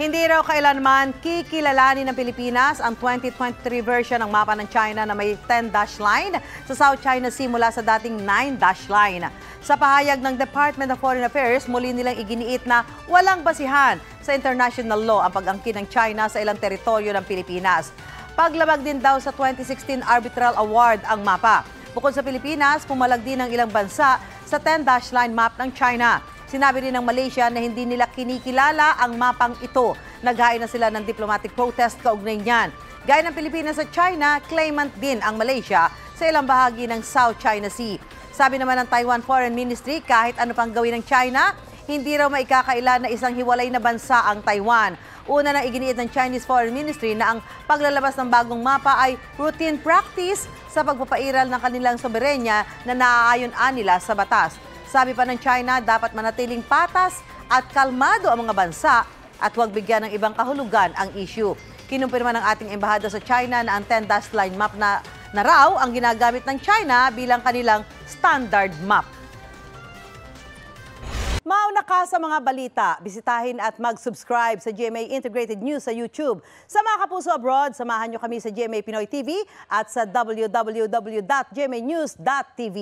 Hindi raw kailanman kikilalanin ng Pilipinas ang 2023 version ng mapa ng China na may 10-dash line sa South China Sea mula sa dating 9-dash line. Sa pahayag ng Department of Foreign Affairs, muli nilang iginiit na walang basihan sa international law ang pag-angkin ng China sa ilang teritoryo ng Pilipinas. Paglabag din daw sa 2016 Arbitral Award ang mapa. Bukod sa Pilipinas, pumalag din ang ilang bansa sa 10-dash line map ng China. Sinabi rin ng Malaysia na hindi nila kinikilala ang mapang ito. Naghain na sila ng diplomatic protest kaugnay niyan. Gaya ng Pilipinas at China, claimant din ang Malaysia sa ilang bahagi ng South China Sea. Sabi naman ng Taiwan Foreign Ministry, kahit ano pang gawin ng China, hindi raw maikakaila na isang hiwalay na bansa ang Taiwan. Una nang iginiit ng Chinese Foreign Ministry na ang paglalabas ng bagong mapa ay routine practice sa pagpapairal ng kanilang soberenya na naaayon-an nila sa batas. Sabi pa ng China, dapat manatiling patas at kalmado ang mga bansa at huwag bigyan ng ibang kahulugan ang issue. Kinumpirma ng ating embahada sa China na ang 10-dash line map na raw ang ginagamit ng China bilang kanilang standard map. Mauna ka sa mga balita, bisitahin at mag-subscribe sa GMA Integrated News sa YouTube. Sa mga kapuso abroad, samahan nyo kami sa GMA Pinoy TV at sa www.gmanews.tv.